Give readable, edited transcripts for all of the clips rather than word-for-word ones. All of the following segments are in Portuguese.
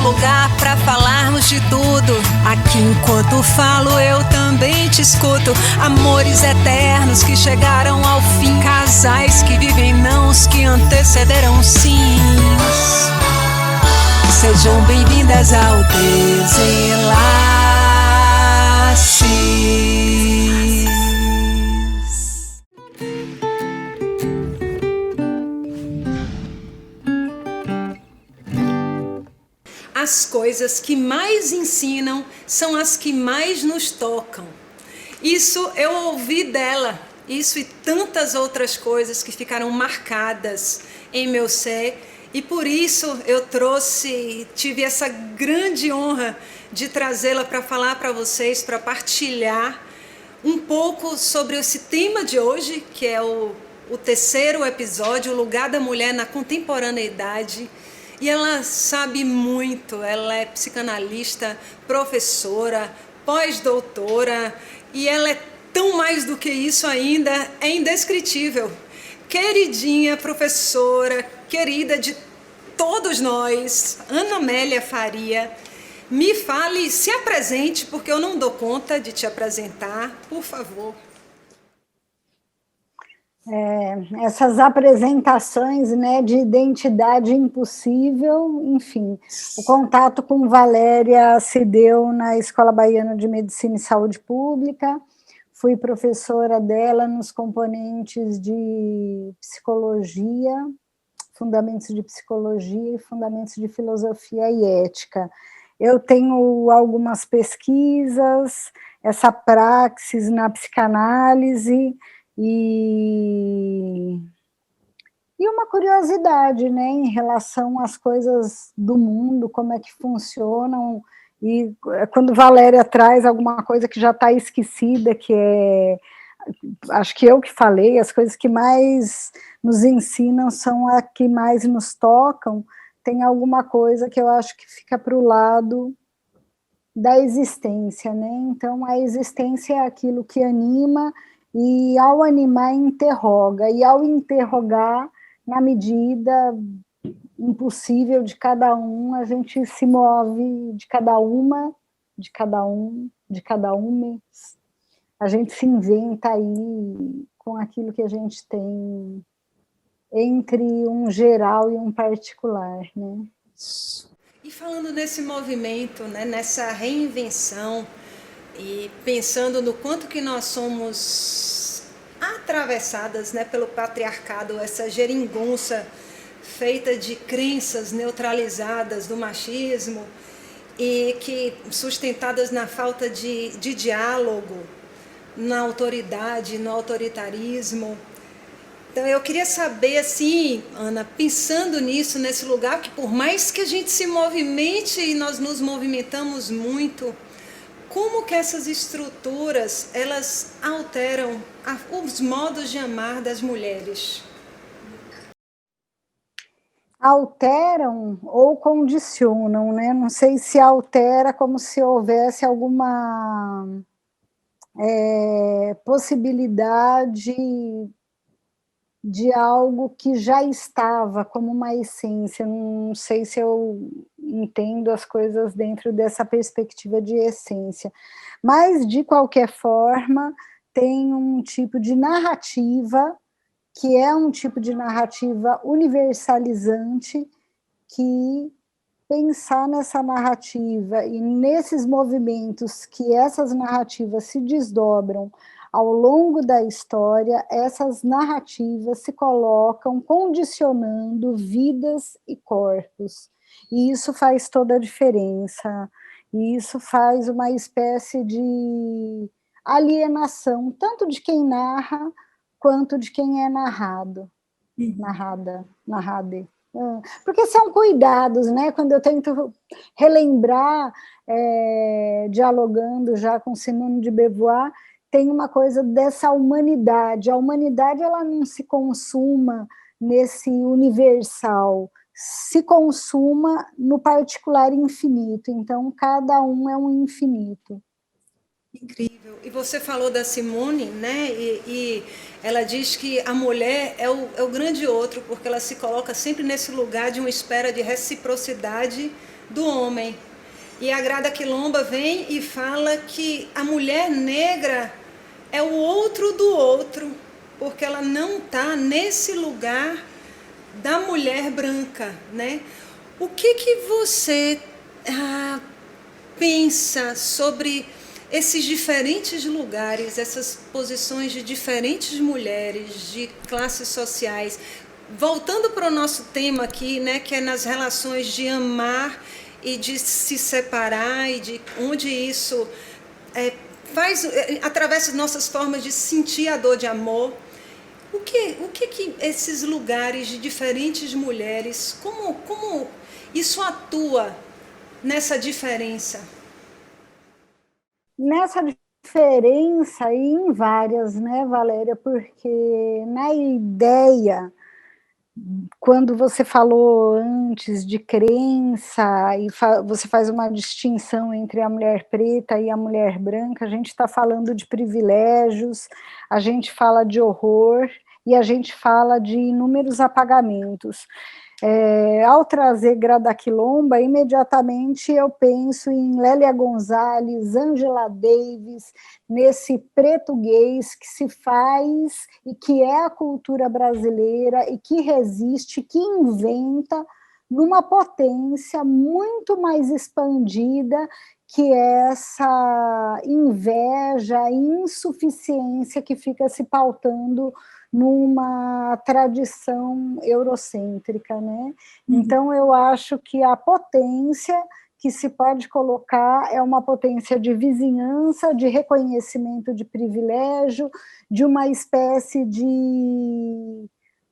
Lugar para falarmos de tudo. Aqui enquanto falo eu também te escuto. Amores eternos que chegaram ao fim. Casais que vivem nãos que antecederam sims. Sejam bem-vindas ao Desenlace. As coisas que mais ensinam são as que mais nos tocam. Isso eu ouvi dela, isso e tantas outras coisas que ficaram marcadas em meu ser. E por isso eu tive essa grande honra de trazê-la para falar para vocês, para partilhar um pouco sobre esse tema de hoje, que é o terceiro episódio, o lugar da mulher na contemporaneidade. E ela sabe muito, ela é psicanalista, professora, pós-doutora, e ela é tão mais do que isso ainda, é indescritível. Queridinha professora, querida de todos nós, Ana Amélia Faria, me fale, se apresente, porque eu não dou conta de te apresentar, por favor. Essas apresentações, né, de identidade impossível, enfim, o contato com Valéria se deu na Escola Baiana de Medicina e Saúde Pública, fui professora dela nos componentes de psicologia, fundamentos de psicologia e fundamentos de filosofia e ética. Eu tenho algumas pesquisas, essa praxis na psicanálise, e uma curiosidade, né, em relação às coisas do mundo, como é que funcionam, e quando Valéria traz alguma coisa que já está esquecida, que acho que eu que falei, as coisas que mais nos ensinam são as que mais nos tocam, tem alguma coisa que eu acho que fica para o lado da existência, né, então a existência é aquilo que anima, e ao animar, interroga, e ao interrogar, na medida impossível de cada um, a gente se move de cada uma, de cada um, de cada uma, a gente se inventa aí com aquilo que a gente tem entre um geral e um particular, né? E falando nesse movimento, né, nessa reinvenção, e pensando no quanto que nós somos atravessadas, né, pelo patriarcado, essa geringonça feita de crenças neutralizadas do machismo e que sustentadas na falta de diálogo, na autoridade, no autoritarismo. Então eu queria saber, assim, Ana, pensando nisso, nesse lugar, que por mais que a gente se movimente e nós nos movimentamos muito, como que essas estruturas, elas alteram os modos de amar das mulheres? Alteram ou condicionam, né? Não sei se altera como se houvesse alguma possibilidade de algo que já estava como uma essência. Não sei se eu entendo as coisas dentro dessa perspectiva de essência, mas de qualquer forma tem um tipo de narrativa que é um tipo de narrativa universalizante, que pensar nessa narrativa e nesses movimentos que essas narrativas se desdobram ao longo da história, essas narrativas se colocam condicionando vidas e corpos. E isso faz toda a diferença. E isso faz uma espécie de alienação, tanto de quem narra, quanto de quem é narrado. Narrada. Porque são cuidados, né? Quando eu tento relembrar, dialogando já com Simone de Beauvoir, tem uma coisa dessa humanidade. A humanidade ela não se consuma nesse universal, se consuma no particular infinito. Então, cada um é um infinito. Incrível. E você falou da Simone, né? E ela diz que a mulher é o grande outro, porque ela se coloca sempre nesse lugar de uma espera de reciprocidade do homem. E a Grada Quilomba vem e fala que a mulher negra é o outro do outro, porque ela não está nesse lugar da mulher branca, né? O que você pensa sobre esses diferentes lugares, essas posições de diferentes mulheres, de classes sociais? Voltando para o nosso tema aqui, né, que é nas relações de amar e de se separar, e de onde isso atravessa nossas formas de sentir a dor de amor. O que esses lugares de diferentes mulheres, como isso atua nessa diferença? Nessa diferença, e em várias, né, Valéria? Porque na ideia, quando você falou antes de crença, e você faz uma distinção entre a mulher preta e a mulher branca, a gente está falando de privilégios, a gente fala de horror, e a gente fala de inúmeros apagamentos. Ao trazer Grada Quilomba, imediatamente eu penso em Lélia Gonzalez, Angela Davis, nesse português que se faz e que é a cultura brasileira e que resiste, que inventa numa potência muito mais expandida que essa inveja e insuficiência que fica se pautando numa tradição eurocêntrica, né? Então, eu acho que a potência que se pode colocar é uma potência de vizinhança, de reconhecimento de privilégio, de uma espécie de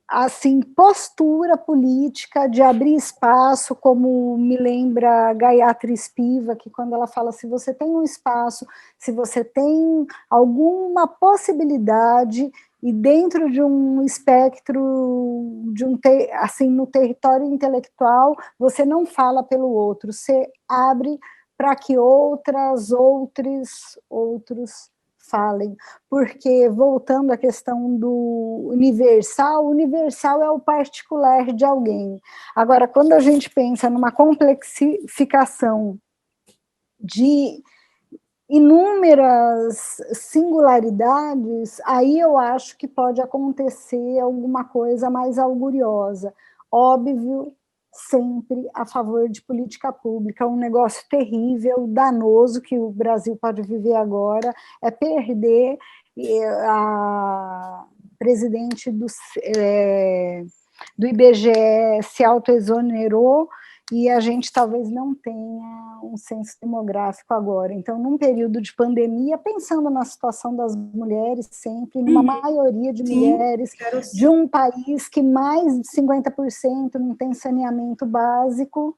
assim, postura política de abrir espaço, como me lembra Gayatri Spivak, que quando ela fala, se você tem um espaço, se você tem alguma possibilidade, e dentro de um espectro, assim, no território intelectual, você não fala pelo outro, você abre para que outros falem, porque, voltando à questão do universal, o universal é o particular de alguém. Agora, quando a gente pensa numa complexificação de inúmeras singularidades, aí eu acho que pode acontecer alguma coisa mais auguriosa. Óbvio, sempre a favor de política pública, um negócio terrível, danoso, que o Brasil pode viver agora, é perder a presidente do IBGE se autoexonerou, e a gente talvez não tenha um censo demográfico agora. Então, num período de pandemia, pensando na situação das mulheres sempre, numa maioria de mulheres, de um país que mais de 50% não tem saneamento básico,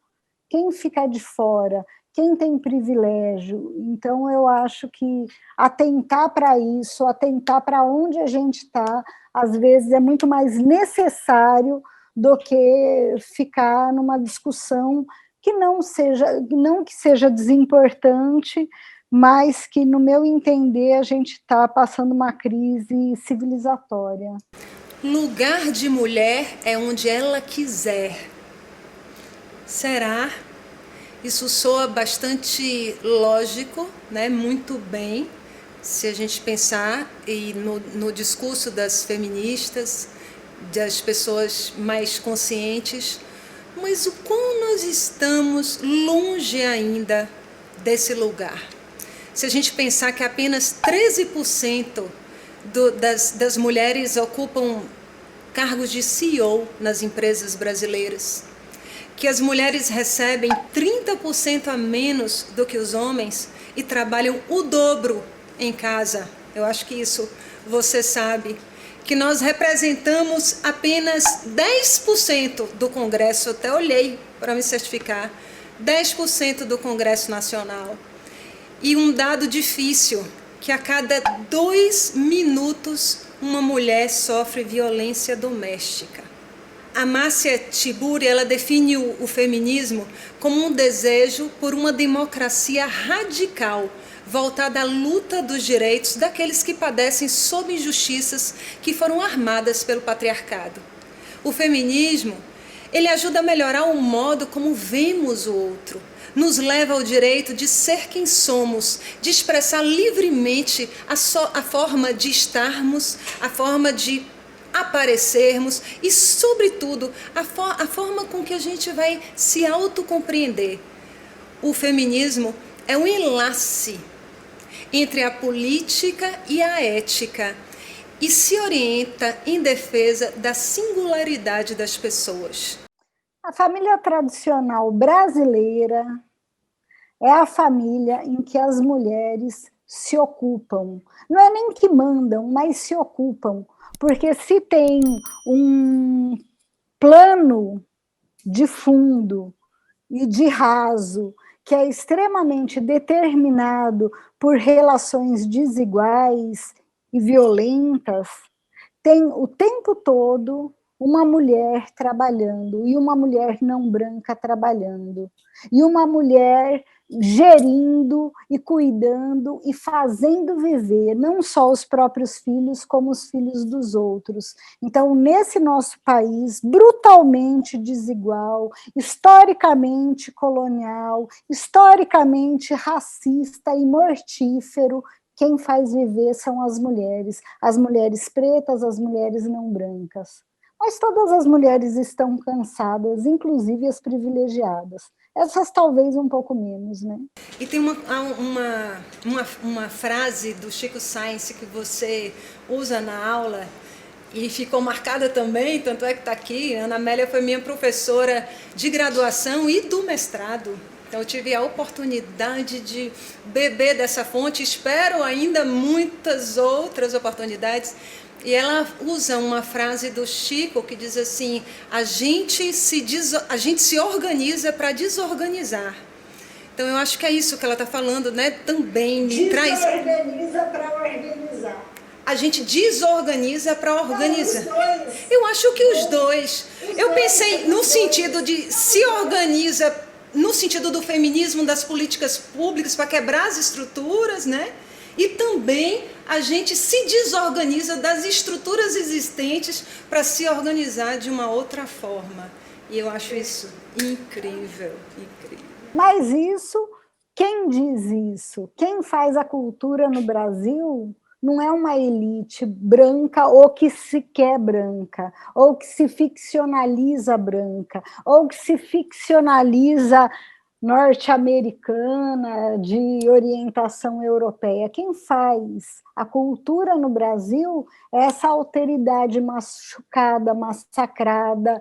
quem fica de fora? Quem tem privilégio? Então, eu acho que atentar para isso, atentar para onde a gente está, às vezes é muito mais necessário do que ficar numa discussão que não que seja desimportante, mas que, no meu entender, a gente está passando uma crise civilizatória. Lugar de mulher é onde ela quiser. Será? Isso soa bastante lógico, né? Muito bem, se a gente pensar no discurso das feministas, das pessoas mais conscientes, mas o quão nós estamos longe ainda desse lugar. Se a gente pensar que apenas 13% das mulheres ocupam cargos de CEO nas empresas brasileiras, que as mulheres recebem 30% a menos do que os homens e trabalham o dobro em casa, eu acho que isso você sabe, que nós representamos apenas 10% do Congresso, eu até olhei para me certificar, 10% do Congresso Nacional. E um dado difícil, que a cada 2 minutos uma mulher sofre violência doméstica. A Márcia Tiburi, ela define o feminismo como um desejo por uma democracia radical, voltada à luta dos direitos daqueles que padecem sob injustiças que foram armadas pelo patriarcado. O feminismo, ele ajuda a melhorar o modo como vemos o outro, nos leva ao direito de ser quem somos, de expressar livremente a forma de estarmos, a forma de aparecermos e, sobretudo, a forma com que a gente vai se autocompreender. O feminismo é um enlace entre a política e a ética e se orienta em defesa da singularidade das pessoas. A família tradicional brasileira é a família em que as mulheres se ocupam. Não é nem que mandam, mas se ocupam. Porque se tem um plano de fundo e de raso que é extremamente determinado por relações desiguais e violentas, tem o tempo todo uma mulher trabalhando, e uma mulher não branca trabalhando, e uma mulher gerindo e cuidando e fazendo viver não só os próprios filhos, como os filhos dos outros. Então, nesse nosso país brutalmente desigual, historicamente colonial, historicamente racista e mortífero, quem faz viver são as mulheres pretas, as mulheres não brancas. Mas todas as mulheres estão cansadas, inclusive as privilegiadas. Essas talvez um pouco menos, né? E tem uma frase do Chico Science que você usa na aula e ficou marcada também, tanto é que está aqui. Ana Amélia foi minha professora de graduação e do mestrado. Então eu tive a oportunidade de beber dessa fonte, espero ainda muitas outras oportunidades. E ela usa uma frase do Chico que diz assim: a gente se organiza para desorganizar. Então eu acho que é isso que ela está falando, né? Também desorganiza para organizar. A gente desorganiza para organizar. Eu acho que os dois. Eu pensei no sentido de se organiza, no sentido do feminismo, das políticas públicas para quebrar as estruturas, né? E também a gente se desorganiza das estruturas existentes para se organizar de uma outra forma. E eu acho isso incrível, incrível. Mas isso, quem diz isso? Quem faz a cultura no Brasil não é uma elite branca ou que se quer branca, ou que se ficcionaliza branca, ou que se ficcionaliza norte-americana, de orientação europeia. Quem faz a cultura no Brasil é essa alteridade machucada, massacrada,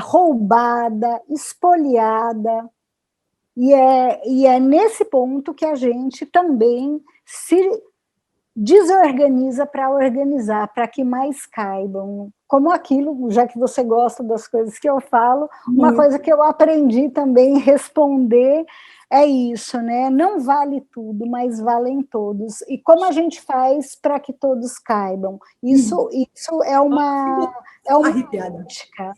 roubada, espoliada. E é nesse ponto que a gente também se desorganiza para organizar, para que mais caibam. Como aquilo, já que você gosta das coisas que eu falo, uma coisa que eu aprendi também a responder é isso, né? Não vale tudo, mas valem todos. E como a gente faz para que todos caibam? Isso é uma ética.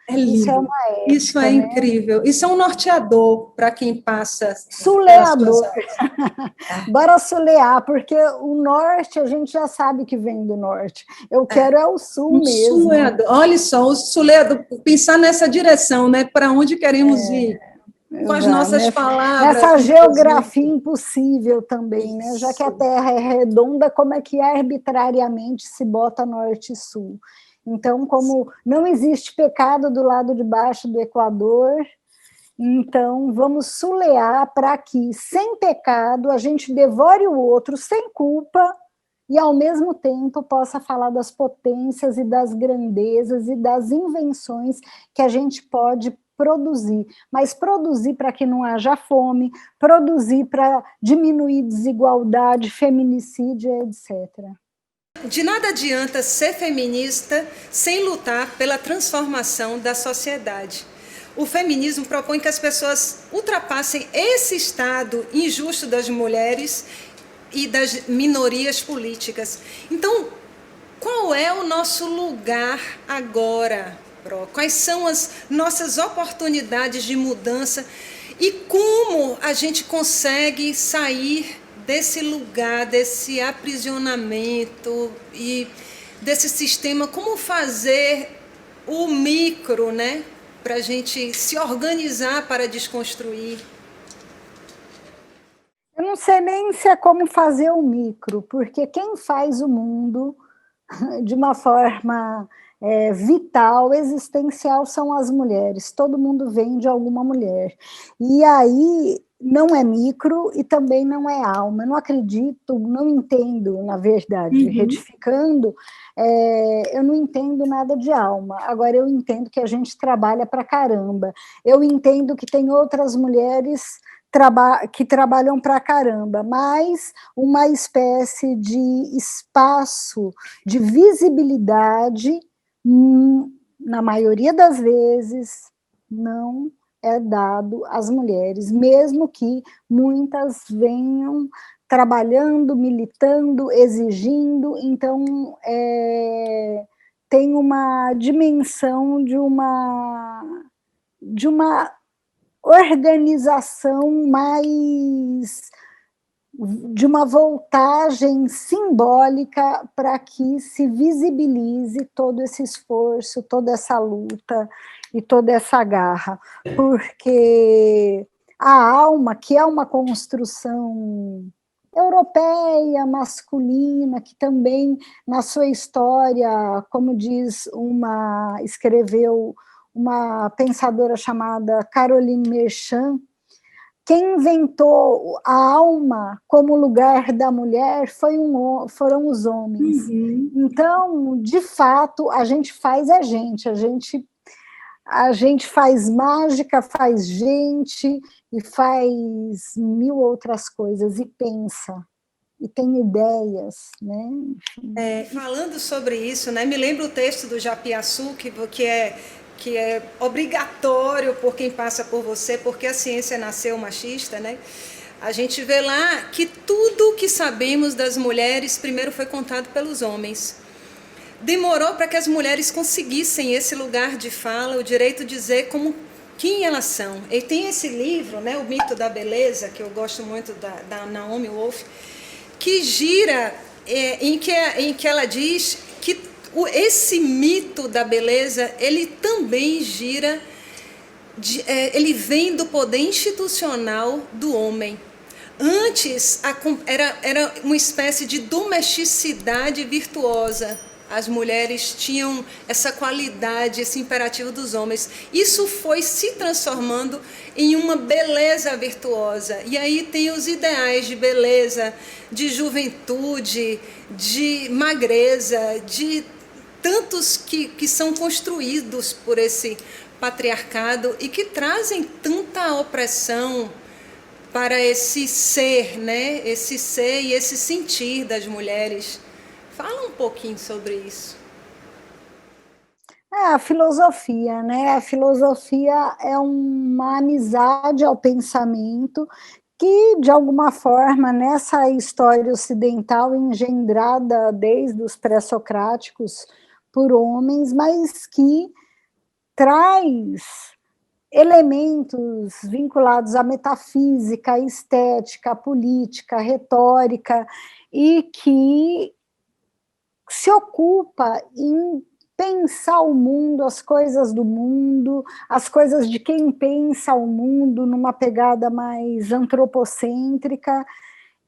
É lindo. Isso é uma ética. Isso é incrível. Isso é um norteador para quem passa. Suleador. Bora sulear, porque o norte a gente já sabe que vem do norte. Eu quero o sul mesmo. Suleador. Olha só, o suleador, pensar nessa direção, né? Para onde queremos ir. Com as nossas palavras. Essa geografia impossível também, né? Já que a Terra é redonda, como é que arbitrariamente se bota norte e sul? Então, como não existe pecado do lado de baixo do Equador, então vamos sulear para que, sem pecado, a gente devore o outro sem culpa e, ao mesmo tempo, possa falar das potências e das grandezas e das invenções que a gente pode produzir, mas produzir para que não haja fome, produzir para diminuir desigualdade, feminicídio, etc. De nada adianta ser feminista sem lutar pela transformação da sociedade. O feminismo propõe que as pessoas ultrapassem esse estado injusto das mulheres e das minorias políticas. Então, qual é o nosso lugar agora? Pro? Quais são as nossas oportunidades de mudança e como a gente consegue sair desse lugar, desse aprisionamento e desse sistema, como fazer o micro, né, para a gente se organizar para desconstruir? Eu não sei nem se é como fazer o micro, porque quem faz o mundo de uma forma vital, existencial, são as mulheres. Todo mundo vem de alguma mulher. E aí não é micro e também não é alma. Eu não acredito, não entendo, na verdade, retificando, eu não entendo nada de alma. Agora, eu entendo que a gente trabalha para caramba. Eu entendo que tem outras mulheres que trabalham para caramba, mas uma espécie de espaço de visibilidade, na maioria das vezes, não é dado às mulheres, mesmo que muitas venham trabalhando, militando, exigindo. Então, tem uma dimensão de uma organização mais, de uma voltagem simbólica para que se visibilize todo esse esforço, toda essa luta e toda essa garra, porque a alma, que é uma construção europeia, masculina, que também na sua história, como escreveu uma pensadora chamada Caroline Merchant, quem inventou a alma como lugar da mulher foram os homens. Então, de fato, a gente faz a gente faz mágica, faz gente e faz mil outras coisas e pensa e tem ideias, né? Falando sobre isso, né, me lembra o texto do Japiaçu, que é obrigatório por quem passa por você, porque a ciência nasceu machista, né? A gente vê lá que tudo que sabemos das mulheres primeiro foi contado pelos homens. Demorou para que as mulheres conseguissem esse lugar de fala, o direito de dizer quem elas são. E tem esse livro, né, O Mito da Beleza, que eu gosto muito, da Naomi Wolf, que gira, em que ela diz que esse mito da beleza, ele também gira, ele vem do poder institucional do homem. Antes, era uma espécie de domesticidade virtuosa. As mulheres tinham essa qualidade, esse imperativo dos homens. Isso foi se transformando em uma beleza virtuosa. E aí tem os ideais de beleza, de juventude, de magreza, de tantos que são construídos por esse patriarcado e que trazem tanta opressão para esse ser, né? Esse ser e esse sentir das mulheres. Fala um pouquinho sobre isso. A filosofia, né? A filosofia é uma amizade ao pensamento que, de alguma forma, nessa história ocidental engendrada desde os pré-socráticos por homens, mas que traz elementos vinculados à metafísica, à estética, à política, à retórica, e que se ocupa em pensar o mundo, as coisas do mundo, as coisas de quem pensa o mundo numa pegada mais antropocêntrica.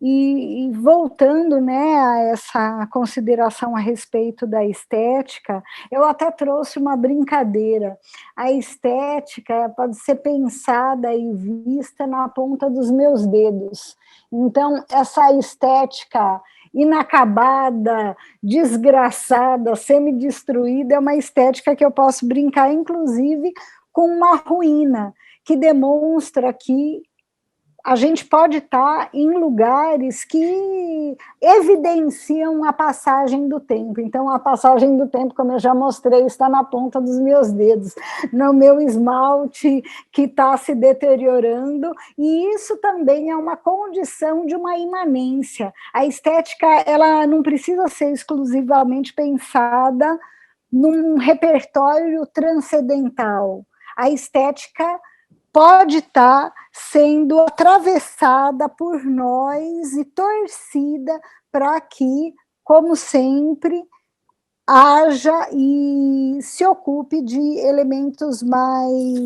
E voltando, né, a essa consideração a respeito da estética, eu até trouxe uma brincadeira. A estética pode ser pensada e vista na ponta dos meus dedos. Então, essa estética inacabada, desgraçada, semi-destruída, é uma estética que eu posso brincar, inclusive, com uma ruína, que demonstra que a gente pode estar em lugares que evidenciam a passagem do tempo. Então, a passagem do tempo, como eu já mostrei, está na ponta dos meus dedos, no meu esmalte que está se deteriorando, e isso também é uma condição de uma imanência. A estética, ela não precisa ser exclusivamente pensada num repertório transcendental. A estética pode estar sendo atravessada por nós e torcida para que, como sempre, haja e se ocupe de elementos mais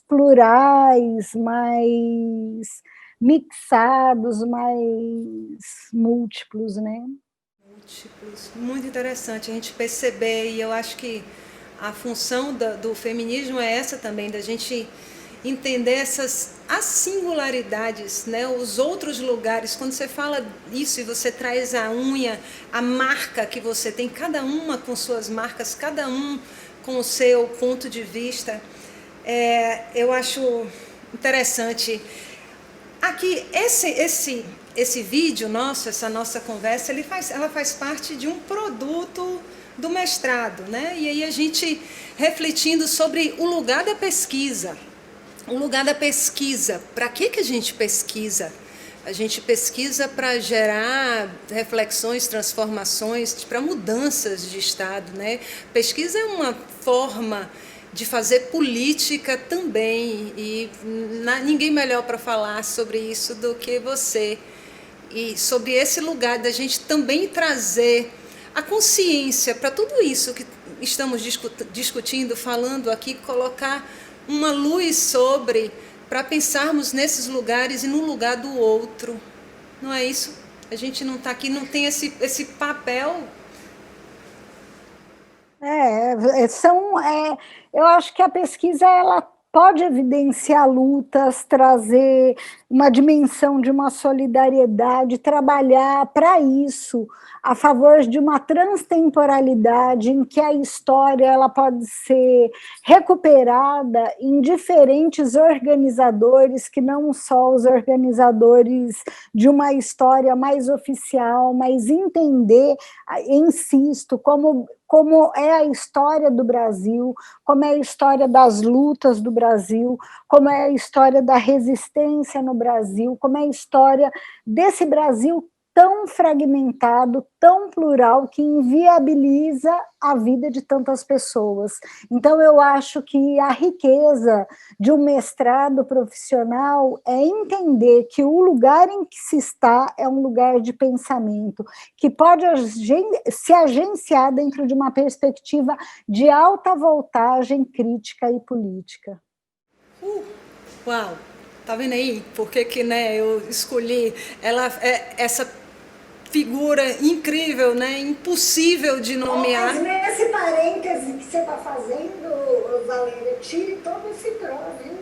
plurais, mais mixados, mais múltiplos, né? Múltiplos. Muito interessante a gente perceber, e eu acho que a função do feminismo é essa também, da gente entender as singularidades, né? Os outros lugares. Quando você fala isso e você traz a unha, a marca que você tem, cada uma com suas marcas, cada um com o seu ponto de vista, eu acho interessante. Aqui, esse vídeo nosso, essa nossa conversa, ela faz parte de um produto do mestrado, né? E aí a gente refletindo sobre o lugar da pesquisa. O lugar da pesquisa. Para que a gente pesquisa? A gente pesquisa para gerar reflexões, transformações, para mudanças de estado, né? Pesquisa é uma forma de fazer política também, e ninguém melhor para falar sobre isso do que você. E sobre esse lugar da gente também trazer a consciência para tudo isso que estamos discutindo, falando aqui, colocar uma luz sobre, para pensarmos nesses lugares e no lugar do outro. Não é isso? A gente não está aqui, não tem esse papel. Eu acho que a pesquisa ela pode evidenciar lutas, trazer uma dimensão de uma solidariedade, trabalhar para isso, a favor de uma transtemporalidade em que a história ela pode ser recuperada em diferentes organizadores, que não só os organizadores de uma história mais oficial, mas entender, insisto, como é a história do Brasil, como é a história das lutas do Brasil, como é a história da resistência no Brasil, como é a história desse Brasil tão fragmentado, tão plural, que inviabiliza a vida de tantas pessoas. Então, eu acho que a riqueza de um mestrado profissional é entender que o lugar em que se está é um lugar de pensamento, que pode se agenciar dentro de uma perspectiva de alta voltagem crítica e política. Uau! Tá vendo aí? Por que né, eu escolhi essa figura incrível, né? Impossível de nomear. Mas nesse parêntese que você está fazendo, Valéria, tire todo esse pró, viu?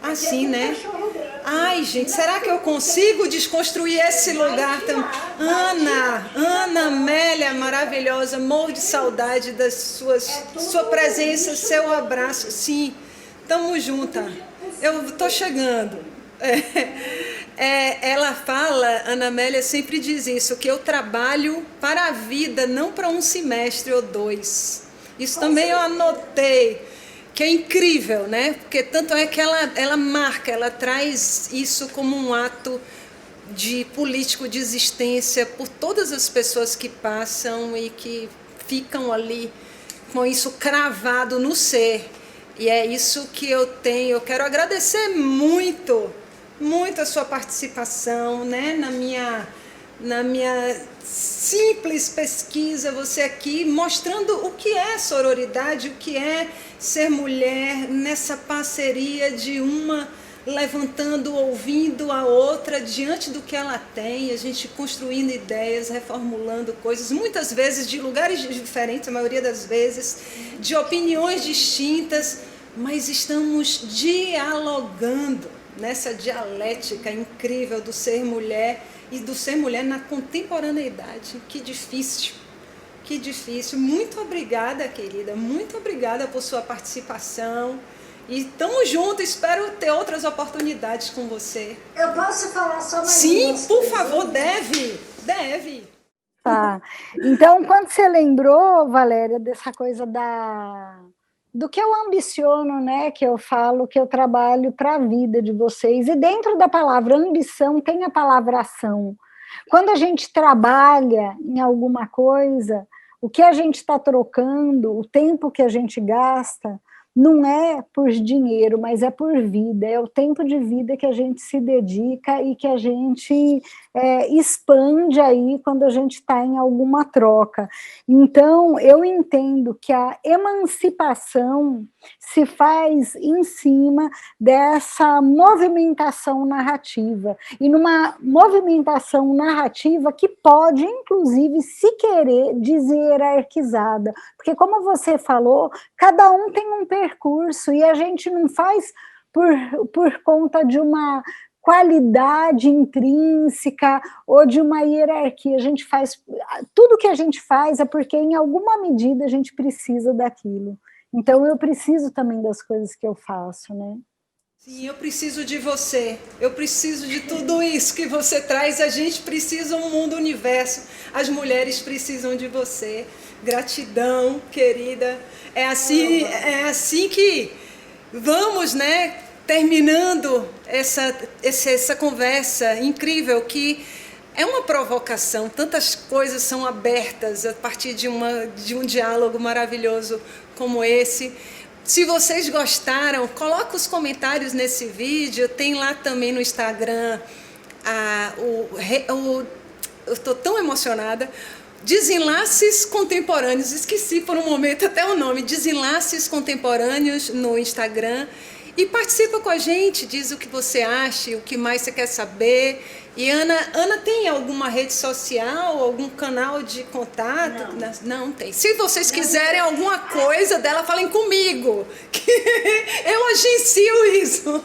Assim, né? Ai, gente, será que eu consigo desconstruir esse lugar também? Ana Amélia, maravilhosa, morro de saudade da sua presença, seu abraço. Sim, tamo junta. Eu tô chegando. Ela fala, Ana Amélia sempre diz isso, que eu trabalho para a vida, não para um semestre ou dois. Isso também eu anotei, que é incrível, né? Porque tanto é que ela marca, ela traz isso como um ato de político de existência por todas as pessoas que passam e que ficam ali com isso cravado no ser. E é isso que eu tenho. Eu quero agradecer muito a sua participação, né, na minha simples pesquisa, você aqui mostrando o que é sororidade, o que é ser mulher nessa parceria de uma levantando, ouvindo a outra diante do que ela tem, a gente construindo ideias, reformulando coisas, muitas vezes de lugares diferentes, a maioria das vezes, de opiniões distintas, mas estamos dialogando nessa dialética incrível do ser mulher e do ser mulher na contemporaneidade. Que difícil, que difícil. Muito obrigada, querida, muito obrigada por sua participação. E estamos juntos, espero ter outras oportunidades com você. Eu posso falar só mais Sim, por favor, deve. Tá. Então, quando você lembrou, Valéria, dessa coisa do que eu ambiciono, né, que eu falo, que eu trabalho para a vida de vocês, e dentro da palavra ambição tem a palavra ação. Quando a gente trabalha em alguma coisa, O que a gente está trocando, o tempo que a gente gasta, não é por dinheiro, mas é por vida, é o tempo de vida que a gente se dedica e que a gente expande aí quando a gente está em alguma troca. Então, eu entendo que a emancipação se faz em cima dessa movimentação narrativa, e numa movimentação narrativa que pode, inclusive, se querer, deshierarquizada, porque, como você falou, cada um tem um percurso, e a gente não faz por conta de uma qualidade intrínseca ou de uma hierarquia. A gente faz, tudo que a gente faz é porque, em alguma medida, a gente precisa daquilo. Então, eu preciso também das coisas que eu faço, né? Sim, eu preciso de você, eu preciso de tudo isso que você traz, a gente precisa um mundo universo, as mulheres precisam de você. Gratidão, querida. É assim que vamos, né, terminando essa conversa incrível, que é uma provocação, tantas coisas são abertas a partir de um diálogo maravilhoso como esse. Se vocês gostaram, coloca os comentários nesse vídeo, tem lá também no Instagram, eu estou tão emocionada, Desenlaces Contemporâneos, esqueci por um momento até o nome, Desenlaces Contemporâneos no Instagram, e participa com a gente, diz o que você acha, o que mais você quer saber. E Ana tem alguma rede social, algum canal de contato? Não tem. Se vocês quiserem alguma coisa dela, falem comigo, que eu agencio isso.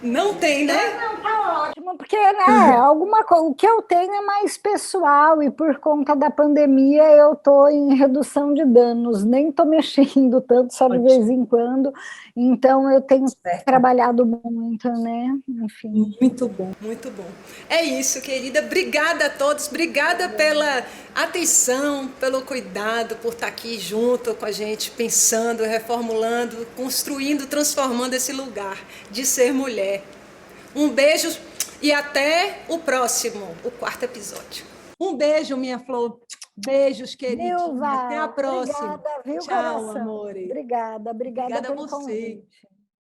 Não tem, né? Não, tá ótimo, porque o que eu tenho é mais pessoal, e por conta da pandemia eu estou em redução de danos, nem estou mexendo tanto, só de vez em quando, então eu tenho trabalhado muito, né? Enfim. Muito bom, muito bom. É isso, querida. Obrigada a todos, obrigada pela atenção, pelo cuidado, por estar aqui junto com a gente, pensando, reformulando, construindo, transformando esse lugar de ser mulher. Um beijo e até o próximo, o 4º episódio. Um beijo, minha flor. Beijos, querida. Até a próxima. Obrigada, viu, Tchau, coração? amore. Obrigada Obrigada pelo a você. convite.